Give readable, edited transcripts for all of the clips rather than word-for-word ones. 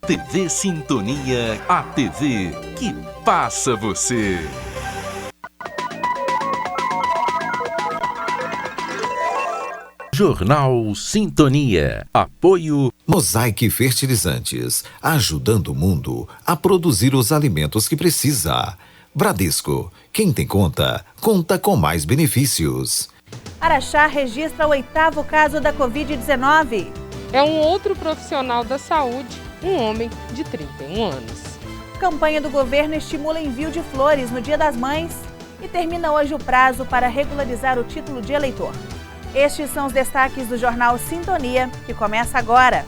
TV Sintonia, a TV que passa você. Jornal Sintonia. Apoio Mosaic Fertilizantes, ajudando o mundo a produzir os alimentos que precisa. Bradesco, quem tem conta, conta com mais benefícios. Araxá registra o 8º caso da Covid-19. É um outro profissional da saúde, um homem de 31 anos. Campanha do governo estimula envio de flores no Dia das Mães e termina hoje o prazo para regularizar o título de eleitor. Estes são os destaques do Jornal Sintonia, que começa agora.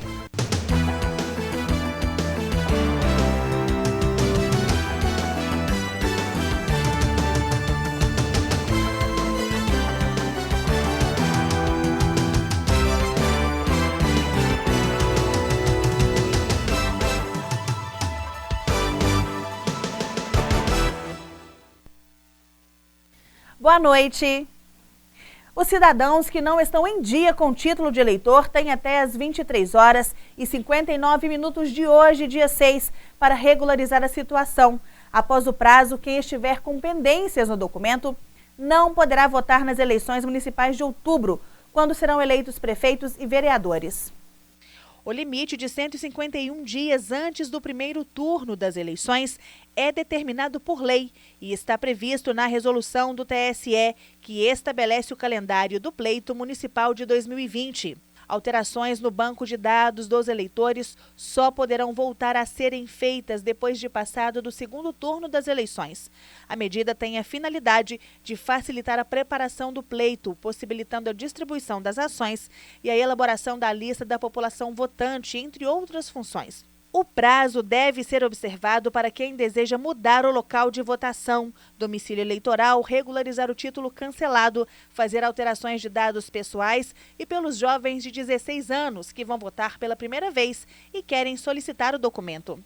Boa noite. Os cidadãos que não estão em dia com o título de eleitor têm até às 23h59 de hoje, dia 6, para regularizar a situação. Após o prazo, quem estiver com pendências no documento não poderá votar nas eleições municipais de outubro, quando serão eleitos prefeitos e vereadores. O limite de 151 dias antes do primeiro turno das eleições é determinado por lei e está previsto na resolução do TSE, que estabelece o calendário do pleito municipal de 2020. Alterações no banco de dados dos eleitores só poderão voltar a serem feitas depois de passado do segundo turno das eleições. A medida tem a finalidade de facilitar a preparação do pleito, possibilitando a distribuição das ações e a elaboração da lista da população votante, entre outras funções. O prazo deve ser observado para quem deseja mudar o local de votação, domicílio eleitoral, regularizar o título cancelado, fazer alterações de dados pessoais e pelos jovens de 16 anos que vão votar pela primeira vez e querem solicitar o documento.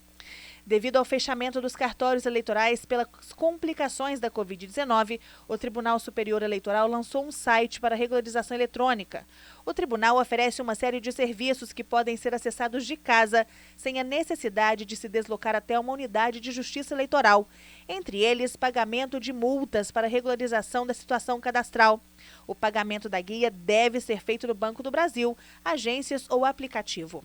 Devido ao fechamento dos cartórios eleitorais pelas complicações da Covid-19, o Tribunal Superior Eleitoral lançou um site para regularização eletrônica. O tribunal oferece uma série de serviços que podem ser acessados de casa, sem a necessidade de se deslocar até uma unidade de justiça eleitoral. Entre eles, pagamento de multas para regularização da situação cadastral. O pagamento da guia deve ser feito no Banco do Brasil, agências ou aplicativo.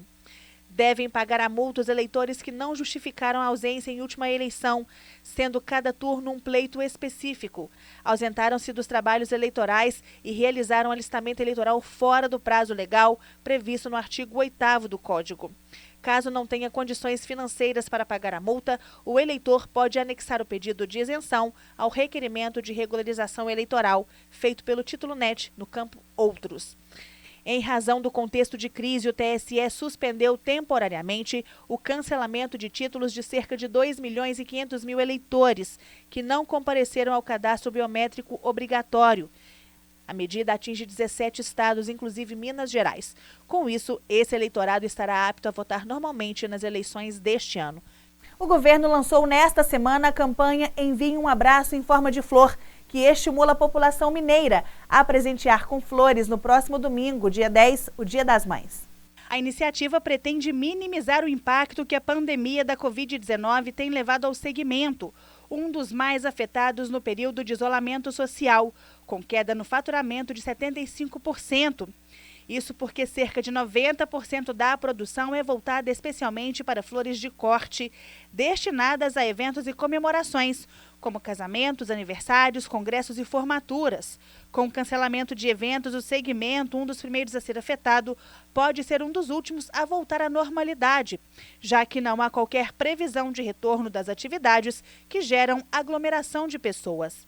Devem pagar a multa os eleitores que não justificaram a ausência em última eleição, sendo cada turno um pleito específico. Ausentaram-se dos trabalhos eleitorais e realizaram alistamento eleitoral fora do prazo legal previsto no artigo 8º do Código. Caso não tenha condições financeiras para pagar a multa, o eleitor pode anexar o pedido de isenção ao requerimento de regularização eleitoral, feito pelo Título NET, no campo Outros. Em razão do contexto de crise, o TSE suspendeu temporariamente o cancelamento de títulos de cerca de 2.500.000 eleitores que não compareceram ao cadastro biométrico obrigatório. A medida atinge 17 estados, inclusive Minas Gerais. Com isso, esse eleitorado estará apto a votar normalmente nas eleições deste ano. O governo lançou nesta semana a campanha Envie um Abraço em Forma de Flor, que estimula a população mineira a presentear com flores no próximo domingo, dia 10, o Dia das Mães. A iniciativa pretende minimizar o impacto que a pandemia da Covid-19 tem levado ao segmento, um dos mais afetados no período de isolamento social, com queda no faturamento de 75%. Isso porque cerca de 90% da produção é voltada especialmente para flores de corte, destinadas a eventos e comemorações, como casamentos, aniversários, congressos e formaturas. Com o cancelamento de eventos, o segmento, um dos primeiros a ser afetado, pode ser um dos últimos a voltar à normalidade, já que não há qualquer previsão de retorno das atividades que geram aglomeração de pessoas.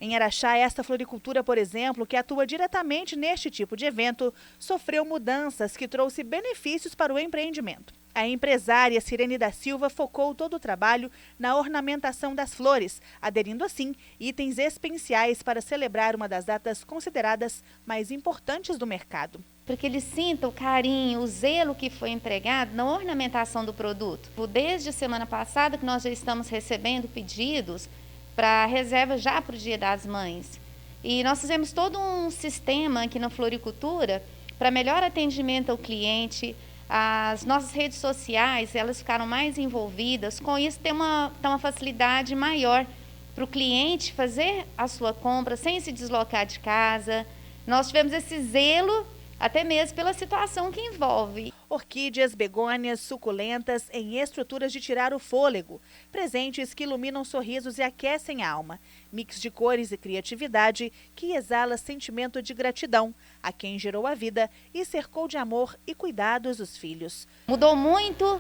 Em Araxá, esta floricultura, por exemplo, que atua diretamente neste tipo de evento, sofreu mudanças que trouxe benefícios para o empreendimento. A empresária Sirene da Silva focou todo o trabalho na ornamentação das flores, aderindo assim itens especiais para celebrar uma das datas consideradas mais importantes do mercado. Para que eles sintam o carinho, o zelo que foi empregado na ornamentação do produto. Desde a semana passada que nós já estamos recebendo pedidos para reserva já para o Dia das Mães. E nós fizemos todo um sistema aqui na floricultura para melhor atendimento ao cliente, As nossas redes sociais, elas ficaram mais envolvidas, com isso tem uma facilidade maior para o cliente fazer a sua compra sem se deslocar de casa. Nós tivemos esse zelo até mesmo pela situação que envolve. Orquídeas, begônias, suculentas em estruturas de tirar o fôlego, presentes que iluminam sorrisos e aquecem a alma, mix de cores e criatividade que exala sentimento de gratidão a quem gerou a vida e cercou de amor e cuidados os filhos. Mudou muito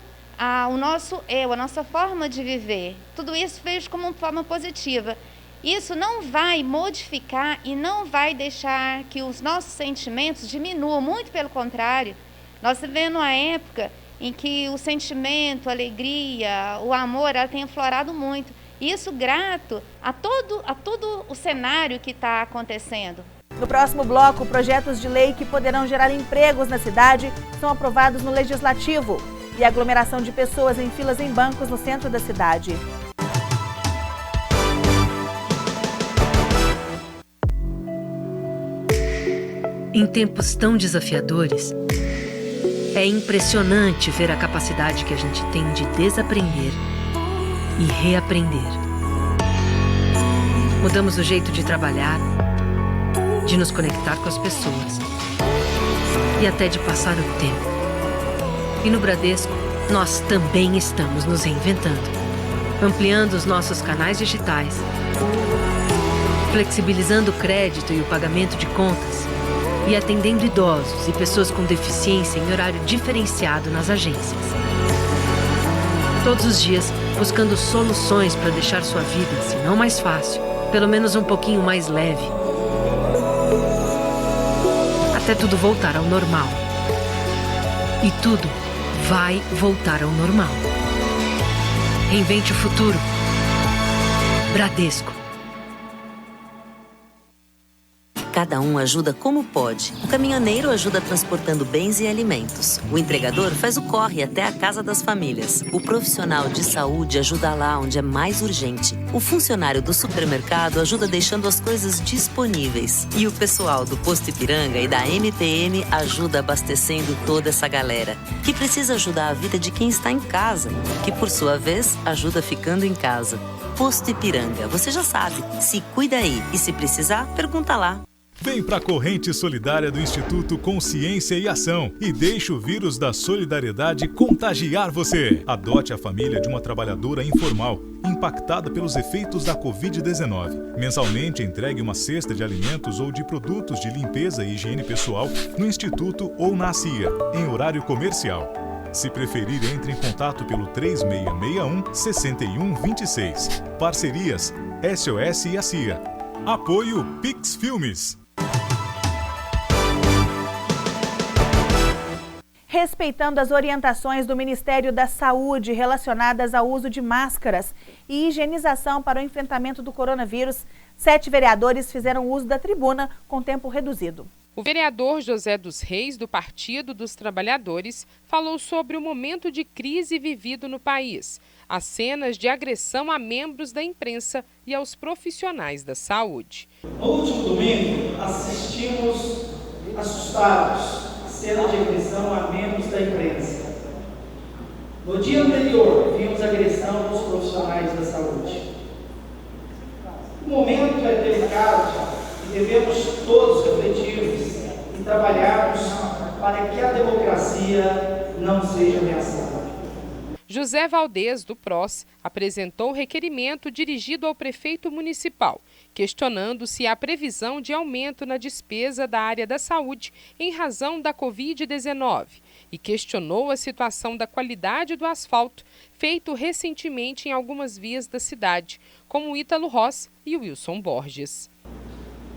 o nosso eu, a nossa forma de viver. Tudo isso vejo como uma forma positiva. Isso não vai modificar e não vai deixar que os nossos sentimentos diminuam, muito pelo contrário. Nós vivemos uma época em que o sentimento, a alegria, o amor, ela tem aflorado muito. Isso grato a todo o cenário que está acontecendo. No próximo bloco, projetos de lei que poderão gerar empregos na cidade são aprovados no Legislativo. E a aglomeração de pessoas em filas em bancos no centro da cidade. Em tempos tão desafiadores, é impressionante ver a capacidade que a gente tem de desaprender e reaprender. Mudamos o jeito de trabalhar, de nos conectar com as pessoas e até de passar o tempo. E no Bradesco, nós também estamos nos reinventando, ampliando os nossos canais digitais, flexibilizando o crédito e o pagamento de contas e atendendo idosos e pessoas com deficiência em horário diferenciado nas agências. Todos os dias, buscando soluções para deixar sua vida, se não mais fácil, pelo menos um pouquinho mais leve. Até tudo voltar ao normal. E tudo vai voltar ao normal. Reinvente o futuro. Bradesco. Cada um ajuda como pode. O caminhoneiro ajuda transportando bens e alimentos. O entregador faz o corre até a casa das famílias. O profissional de saúde ajuda lá onde é mais urgente. O funcionário do supermercado ajuda deixando as coisas disponíveis. E o pessoal do Posto Ipiranga e da MPM ajuda abastecendo toda essa galera, que precisa ajudar a vida de quem está em casa, que por sua vez ajuda ficando em casa. Posto Ipiranga, você já sabe. Se cuida aí e se precisar, pergunta lá. Vem para a corrente solidária do Instituto Consciência e Ação e deixe o vírus da solidariedade contagiar você. Adote a família de uma trabalhadora informal, impactada pelos efeitos da Covid-19. Mensalmente entregue uma cesta de alimentos ou de produtos de limpeza e higiene pessoal no Instituto ou na CIA, em horário comercial. Se preferir, entre em contato pelo 3661-6126. Parcerias SOS e a CIA. Apoio Pix Filmes. Respeitando as orientações do Ministério da Saúde relacionadas ao uso de máscaras e higienização para o enfrentamento do coronavírus, 7 vereadores fizeram uso da tribuna com tempo reduzido. O vereador José dos Reis, do Partido dos Trabalhadores, falou sobre o momento de crise vivido no país, as cenas de agressão a membros da imprensa e aos profissionais da saúde. No último domingo, assistimos assustados a cena de agressão a membros da imprensa. No dia anterior, vimos agressão aos profissionais da saúde. O momento é delicado e devemos todos refletirmos e trabalharmos para que a democracia não seja ameaçada. José Valdez, do PROS, apresentou o requerimento dirigido ao prefeito municipal, questionando se há previsão de aumento na despesa da área da saúde em razão da Covid-19 e questionou a situação da qualidade do asfalto feito recentemente em algumas vias da cidade, como o Ítalo Ross e o Wilson Borges.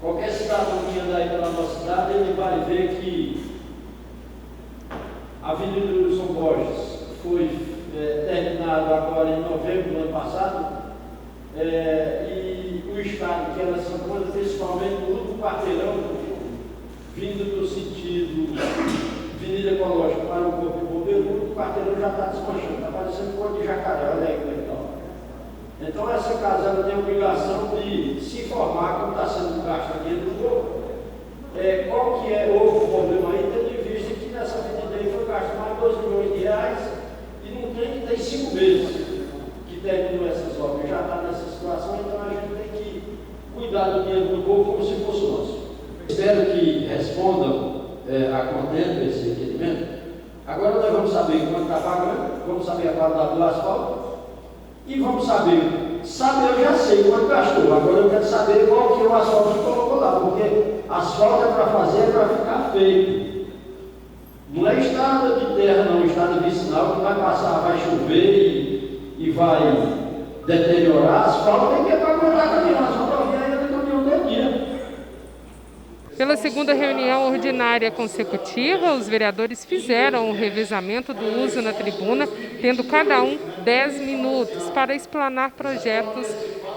Qualquer cidadão que andar aí pela nossa cidade, ele vai ver que a Avenida do Wilson Borges foi terminado agora em novembro do ano passado, e o estado que ela se encontra, principalmente no último quarteirão, vindo do sentido Avenida Ecológica para o Corpo de Bombeiro, o quarteirão já está desmanchando, está parecendo cor de jacaré, olha aí como é que está. Então essa casa tem a obrigação de se informar como está sendo gasto aqui do povo, qual que é o problema aí, tendo em vista que nessa avenida aí foi gasto mais de 2 milhões meses que terminou essas obras, já está nessa situação, então a gente tem que cuidar do dinheiro do povo como se fosse nosso. Espero que respondam a contento esse requerimento. Agora nós vamos saber quanto está pagando, vamos saber a qualidade do asfalto e vamos saber eu já sei quanto gastou, agora eu quero saber qual que é o asfalto que colocou lá, porque asfalto é para fazer, é para ficar feito. Não é estrada de terra, não, estrada vicinal que vai passar, vai chover e vai deteriorar. Asfalto tem que é para aguentar caminhão, só para vir ainda do caminhão todo dia. Pela segunda reunião ordinária consecutiva, os vereadores fizeram o revezamento do uso na tribuna, tendo cada um 10 minutos para explanar projetos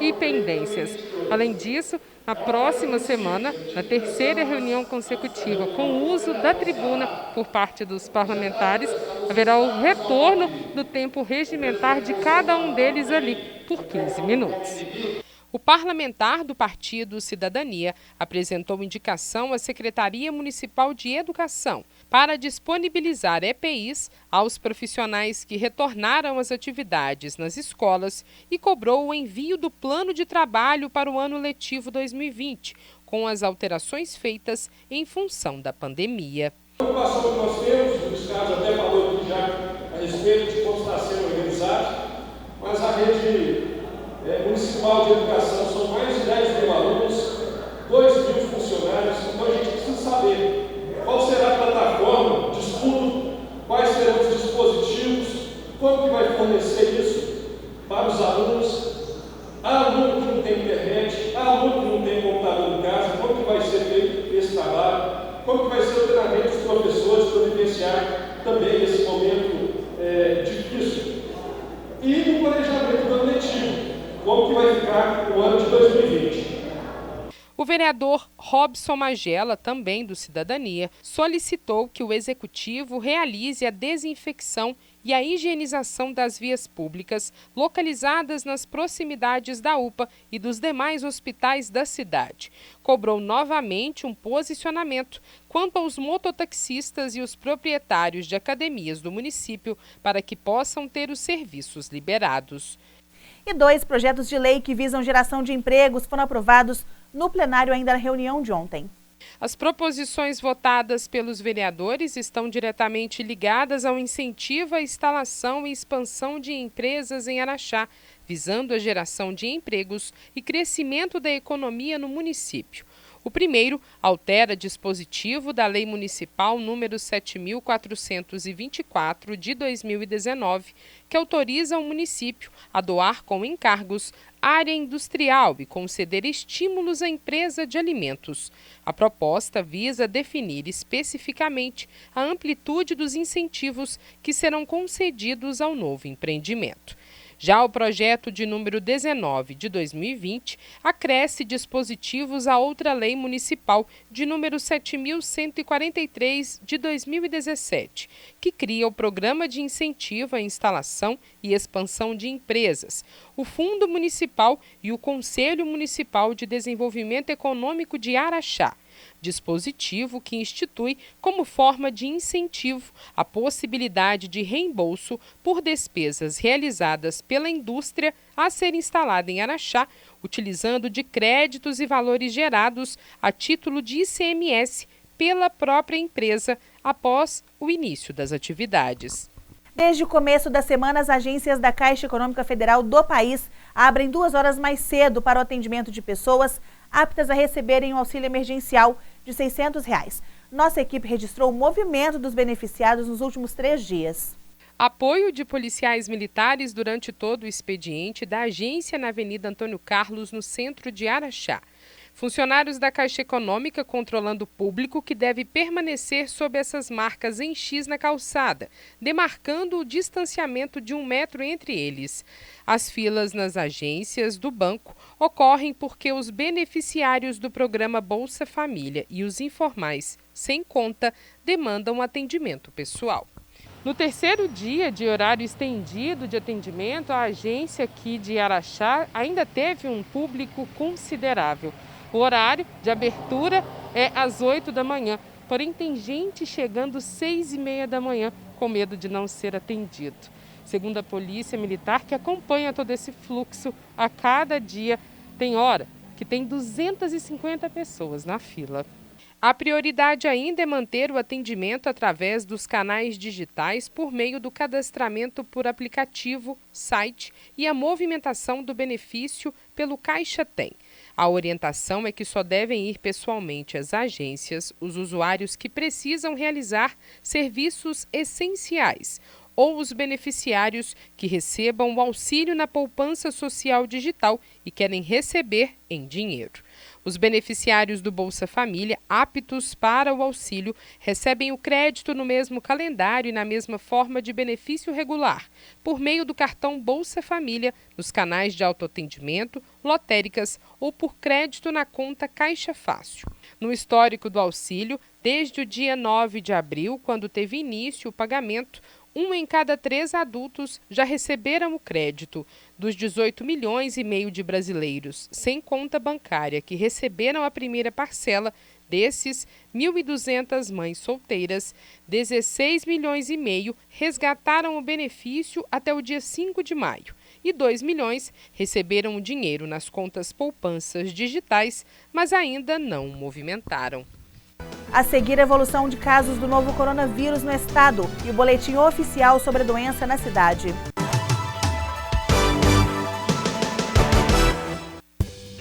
e pendências. Além disso, na próxima semana, na terceira reunião consecutiva com o uso da tribuna por parte dos parlamentares, haverá o retorno do tempo regimentar de cada um deles ali por 15 minutos. O parlamentar do Partido Cidadania apresentou indicação à Secretaria Municipal de Educação para disponibilizar EPIs aos profissionais que retornaram às atividades nas escolas e cobrou o envio do plano de trabalho para o ano letivo 2020, com as alterações feitas em função da pandemia. A preocupação que nós temos, o Estado até falou aqui já a respeito de como está sendo organizado, mas a rede municipal de educação são mais de 10 mil alunos, 2 mil funcionários, então a gente precisa saber qual será a plataforma de estudo, quais serão os dispositivos, como que vai fornecer isso para os alunos. Há aluno que não tem internet, há aluno que não tem computador em casa, como que vai ser feito esse trabalho, como que vai ser o treinamento dos professores para vivenciar também esse momento difícil. E o planejamento do ano letivo. Como que vai ficar o ano de 2020? O vereador Robson Magela, também do Cidadania, solicitou que o Executivo realize a desinfecção e a higienização das vias públicas localizadas nas proximidades da UPA e dos demais hospitais da cidade. Cobrou novamente um posicionamento quanto aos mototaxistas e os proprietários de academias do município para que possam ter os serviços liberados. E 2 projetos de lei que visam geração de empregos foram aprovados no plenário ainda na reunião de ontem. As proposições votadas pelos vereadores estão diretamente ligadas ao incentivo à instalação e expansão de empresas em Araxá, visando a geração de empregos e crescimento da economia no município. O primeiro altera dispositivo da Lei Municipal número 7.424 de 2019, que autoriza o município a doar com encargos área industrial e conceder estímulos à empresa de alimentos. A proposta visa definir especificamente a amplitude dos incentivos que serão concedidos ao novo empreendimento. Já o projeto de número 19 de 2020 acresce dispositivos a outra lei municipal de número 7.143 de 2017, que cria o Programa de Incentivo à Instalação e Expansão de Empresas, o Fundo Municipal e o Conselho Municipal de Desenvolvimento Econômico de Araxá. Dispositivo que institui como forma de incentivo a possibilidade de reembolso por despesas realizadas pela indústria a ser instalada em Araxá, utilizando de créditos e valores gerados a título de ICMS pela própria empresa após o início das atividades. Desde o começo da semana, as agências da Caixa Econômica Federal do país abrem 2 horas mais cedo para o atendimento de pessoas aptas a receberem um auxílio emergencial de R$ 600. Nossa equipe registrou o movimento dos beneficiados nos últimos 3 dias. Apoio de policiais militares durante todo o expediente da agência na Avenida Antônio Carlos, no centro de Araxá. Funcionários da Caixa Econômica controlando o público que deve permanecer sob essas marcas em X na calçada, demarcando o distanciamento de 1 metro entre eles. As filas nas agências do banco ocorrem porque os beneficiários do programa Bolsa Família e os informais sem conta demandam atendimento pessoal. No terceiro dia de horário estendido de atendimento, a agência aqui de Araxá ainda teve um público considerável. O horário de abertura é às 8 da manhã, porém tem gente chegando às 6h30 da manhã com medo de não ser atendido. Segundo a Polícia Militar, que acompanha todo esse fluxo a cada dia, tem hora que tem 250 pessoas na fila. A prioridade ainda é manter o atendimento através dos canais digitais por meio do cadastramento por aplicativo, site e a movimentação do benefício pelo Caixa Tem. A orientação é que só devem ir pessoalmente às agências os usuários que precisam realizar serviços essenciais ou os beneficiários que recebam o auxílio na poupança social digital e querem receber em dinheiro. Os beneficiários do Bolsa Família aptos para o auxílio recebem o crédito no mesmo calendário e na mesma forma de benefício regular, por meio do cartão Bolsa Família, nos canais de autoatendimento, lotéricas ou por crédito na conta Caixa Fácil. No histórico do auxílio, desde o dia 9 de abril, quando teve início o pagamento, 1 em cada 3 adultos já receberam o crédito. Dos 18 milhões e meio de brasileiros sem conta bancária que receberam a primeira parcela, desses 1.200 mães solteiras, 16 milhões e meio resgataram o benefício até o dia 5 de maio. E 2 milhões receberam o dinheiro nas contas poupanças digitais, mas ainda não movimentaram. A seguir, a evolução de casos do novo coronavírus no estado e o boletim oficial sobre a doença na cidade.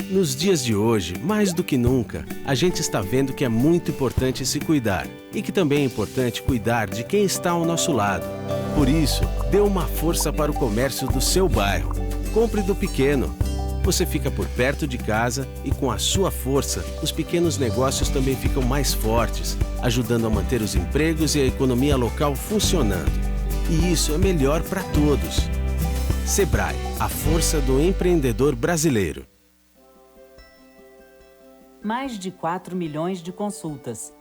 Nos dias de hoje, mais do que nunca, a gente está vendo que é muito importante se cuidar e que também é importante cuidar de quem está ao nosso lado. Por isso, dê uma força para o comércio do seu bairro. Compre do pequeno. Você fica por perto de casa e com a sua força, os pequenos negócios também ficam mais fortes, ajudando a manter os empregos e a economia local funcionando. E isso é melhor para todos. Sebrae, a força do empreendedor brasileiro. Mais de 4 milhões de consultas.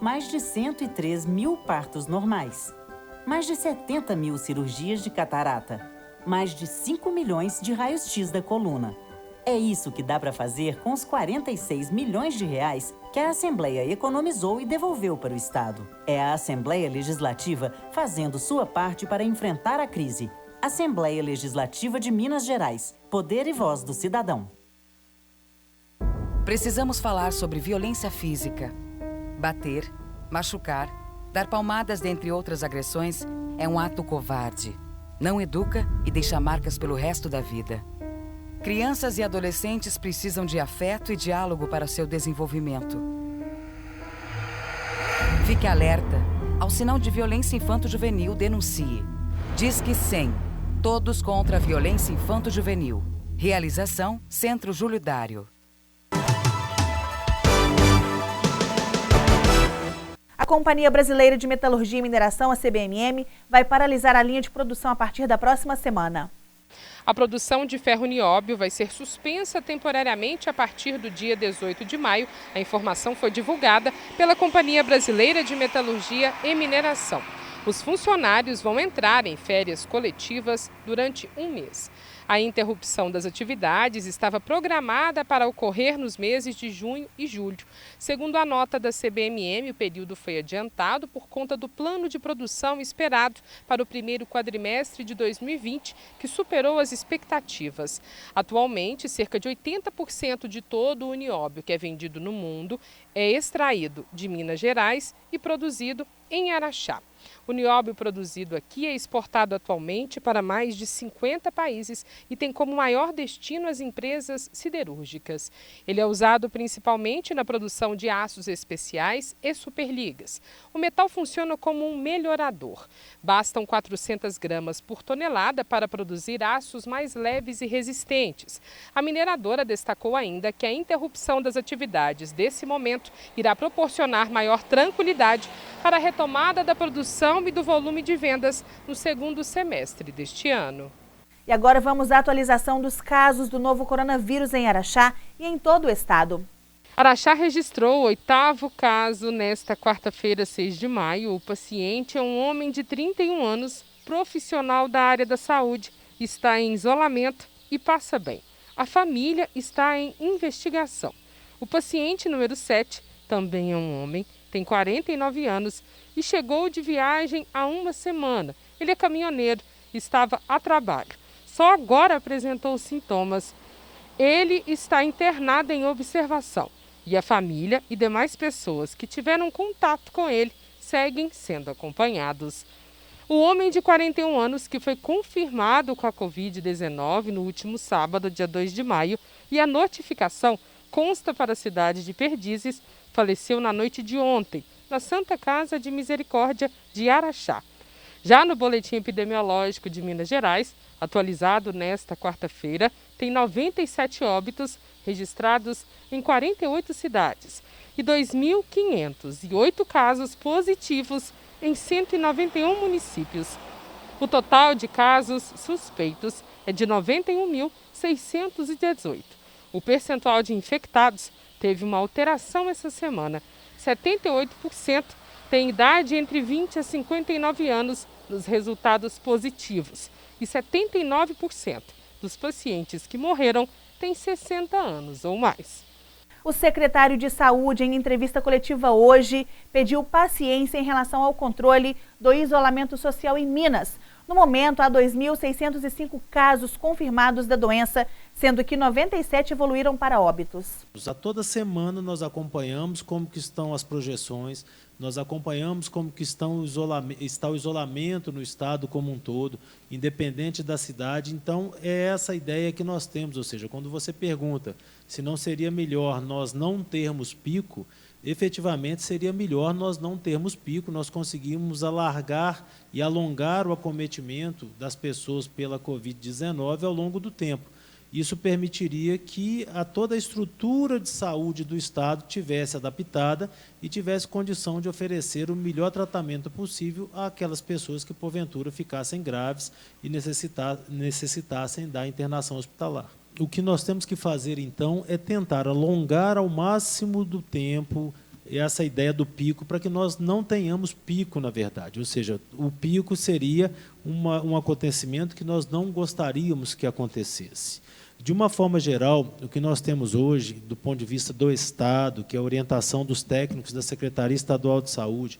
Mais de 103 mil partos normais. Mais de 70 mil cirurgias de catarata. Mais de 5 milhões de raios-x da coluna. É isso que dá para fazer com os 46 milhões de reais que a Assembleia economizou e devolveu para o Estado. É a Assembleia Legislativa fazendo sua parte para enfrentar a crise. Assembleia Legislativa de Minas Gerais. Poder e voz do cidadão. Precisamos falar sobre violência física. Bater, machucar, dar palmadas, dentre outras agressões, é um ato covarde. Não educa e deixa marcas pelo resto da vida. Crianças e adolescentes precisam de afeto e diálogo para seu desenvolvimento. Fique alerta. Ao sinal de violência infanto-juvenil, denuncie. Disque 100. Todos contra a violência infanto-juvenil. Realização Centro Júlio Dário. A Companhia Brasileira de Metalurgia e Mineração, a CBMM, vai paralisar a linha de produção a partir da próxima semana. A produção de ferro nióbio vai ser suspensa temporariamente a partir do dia 18 de maio. A informação foi divulgada pela Companhia Brasileira de Metalurgia e Mineração. Os funcionários vão entrar em férias coletivas durante um mês. A interrupção das atividades estava programada para ocorrer nos meses de junho e julho. Segundo a nota da CBMM, o período foi adiantado por conta do plano de produção esperado para o primeiro quadrimestre de 2020, que superou as expectativas. Atualmente, cerca de 80% de todo o nióbio que é vendido no mundo é extraído de Minas Gerais e produzido em Araxá. O nióbio produzido aqui é exportado atualmente para mais de 50 países e tem como maior destino as empresas siderúrgicas. Ele é usado principalmente na produção de aços especiais e superligas. O metal funciona como um melhorador. Bastam 400 gramas por tonelada para produzir aços mais leves e resistentes. A mineradora destacou ainda que a interrupção das atividades desse momento irá proporcionar maior tranquilidade para a retomada da produção e do volume de vendas no segundo semestre deste ano. E agora vamos à atualização dos casos do novo coronavírus em Araxá e em todo o estado. Araxá registrou o 8º caso nesta quarta-feira, 6 de maio. O paciente é um homem de 31 anos, profissional da área da saúde, está em isolamento e passa bem. A família está em investigação. O paciente número 7 também é um homem, tem 49 anos e chegou de viagem há uma semana. Ele é caminhoneiro, estava a trabalho. Só agora apresentou sintomas. Ele está internado em observação e a família e demais pessoas que tiveram contato com ele seguem sendo acompanhados. O homem de 41 anos que foi confirmado com a Covid-19 no último sábado, dia 2 de maio, e a notificação consta para a cidade de Perdizes, faleceu na noite de ontem, na Santa Casa de Misericórdia de Araxá. Já no boletim epidemiológico de Minas Gerais, atualizado nesta quarta-feira, tem 97 óbitos registrados em 48 cidades e 2.508 casos positivos em 191 municípios. O total de casos suspeitos é de 91.618. O percentual de infectados teve uma alteração essa semana. 78% têm idade entre 20 a 59 anos nos resultados positivos e 79% dos pacientes que morreram têm 60 anos ou mais. O secretário de Saúde, em entrevista coletiva hoje, pediu paciência em relação ao controle do isolamento social em Minas. No momento, há 2.605 casos confirmados da doença, sendo que 97 evoluíram para óbitos. A toda semana nós acompanhamos como que estão as projeções, nós acompanhamos como que está o isolamento no estado como um todo, independente da cidade. Então, é essa ideia que nós temos, ou seja, quando você pergunta se não seria melhor nós não termos pico, efetivamente seria melhor nós não termos pico, nós conseguimos alargar e alongar o acometimento das pessoas pela Covid-19 ao longo do tempo. Isso permitiria que toda a estrutura de saúde do Estado tivesse adaptada e tivesse condição de oferecer o melhor tratamento possível àquelas pessoas que, porventura, ficassem graves e necessitassem da internação hospitalar. O que nós temos que fazer, então, é tentar alongar ao máximo do tempo essa ideia do pico, para que nós não tenhamos pico, na verdade. Ou seja, o pico seria um acontecimento que nós não gostaríamos que acontecesse. De uma forma geral, o que nós temos hoje, do ponto de vista do Estado, que é a orientação dos técnicos da Secretaria Estadual de Saúde,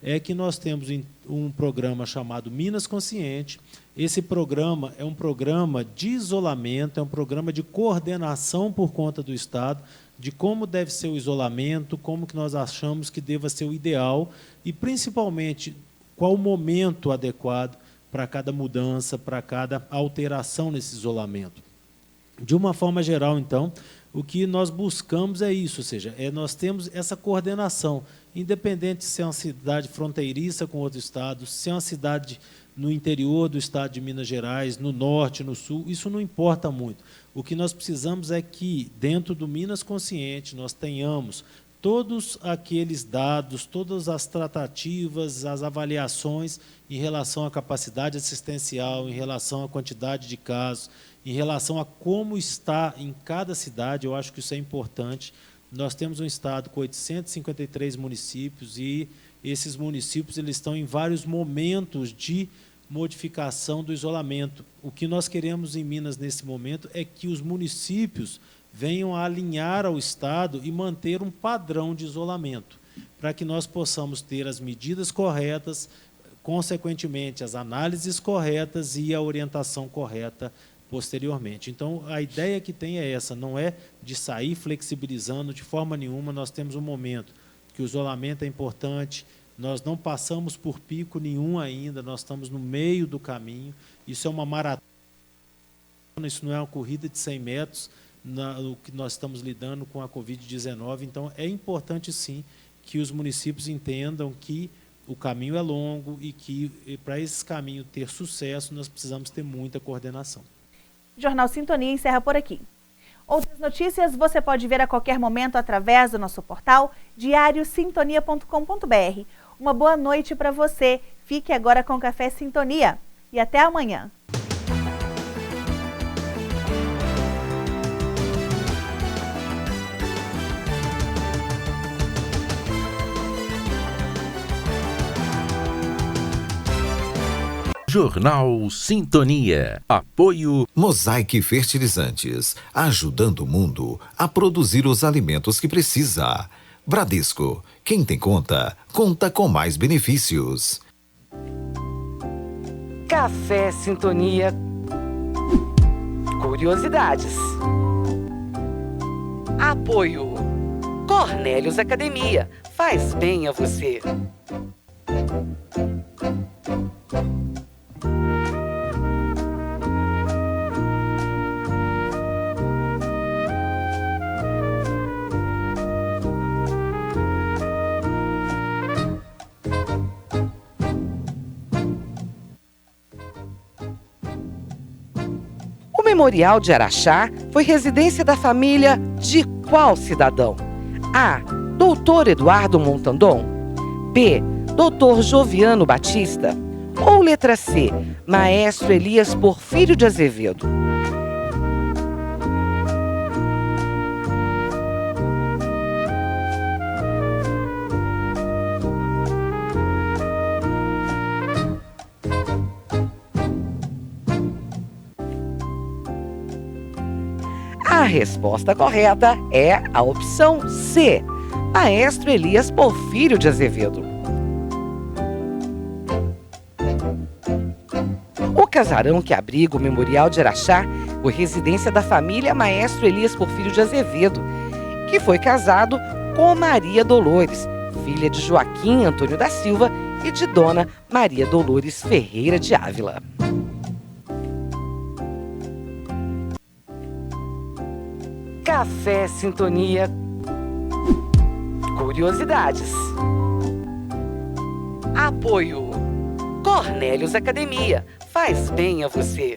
é que nós temos um programa chamado Minas Consciente. Esse programa é um programa de isolamento, é um programa de coordenação por conta do Estado, de como deve ser o isolamento, como que nós achamos que deva ser o ideal e, principalmente, qual o momento adequado para cada mudança, para cada alteração nesse isolamento. De uma forma geral, então, o que nós buscamos é isso, ou seja, nós temos essa coordenação, independente se é uma cidade fronteiriça com outro estado, se é uma cidade no interior do estado de Minas Gerais, no norte, no sul, isso não importa muito. O que nós precisamos é que, dentro do Minas Consciente, nós tenhamos todos aqueles dados, todas as tratativas, as avaliações em relação à capacidade assistencial, em relação à quantidade de casos, em relação a como está em cada cidade. Eu acho que isso é importante. Nós temos um estado com 853 municípios e esses municípios eles estão em vários momentos de modificação do isolamento. O que nós queremos em Minas nesse momento é que os municípios venham a alinhar ao Estado e manter um padrão de isolamento, para que nós possamos ter as medidas corretas, consequentemente as análises corretas e a orientação correta posteriormente. Então, a ideia que tem é essa, não é de sair flexibilizando de forma nenhuma. Nós temos um momento que o isolamento é importante, nós não passamos por pico nenhum ainda, nós estamos no meio do caminho, isso é uma maratona, isso não é uma corrida de 100 metros, no que nós estamos lidando com a Covid-19, então é importante sim que os municípios entendam que o caminho é longo e que para esse caminho ter sucesso nós precisamos ter muita coordenação. O Jornal Sintonia encerra por aqui. Outras notícias você pode ver a qualquer momento através do nosso portal diariosintonia.com.br. Uma boa noite para você. Fique agora com o Café Sintonia e até amanhã. Jornal Sintonia. Apoio Mosaic Fertilizantes, ajudando o mundo a produzir os alimentos que precisa. Bradesco, quem tem conta, conta com mais benefícios. Café Sintonia. Curiosidades. Apoio. Cornélios Academia. Faz bem a você. O Memorial de Araxá foi residência da família de qual cidadão? A. Doutor Eduardo Montandon. B. Doutor Joviano Batista. Ou letra C. Maestro Elias Porfírio de Azevedo. A resposta correta é a opção C. Maestro Elias Porfírio de Azevedo. O casarão que abriga o Memorial de Araxá foi residência da família Maestro Elias Porfírio de Azevedo, que foi casado com Maria Dolores, filha de Joaquim Antônio da Silva e de Dona Maria Dolores Ferreira de Ávila. Café Sintonia. Curiosidades. Apoio. Cornélios Academia. Faz bem a você.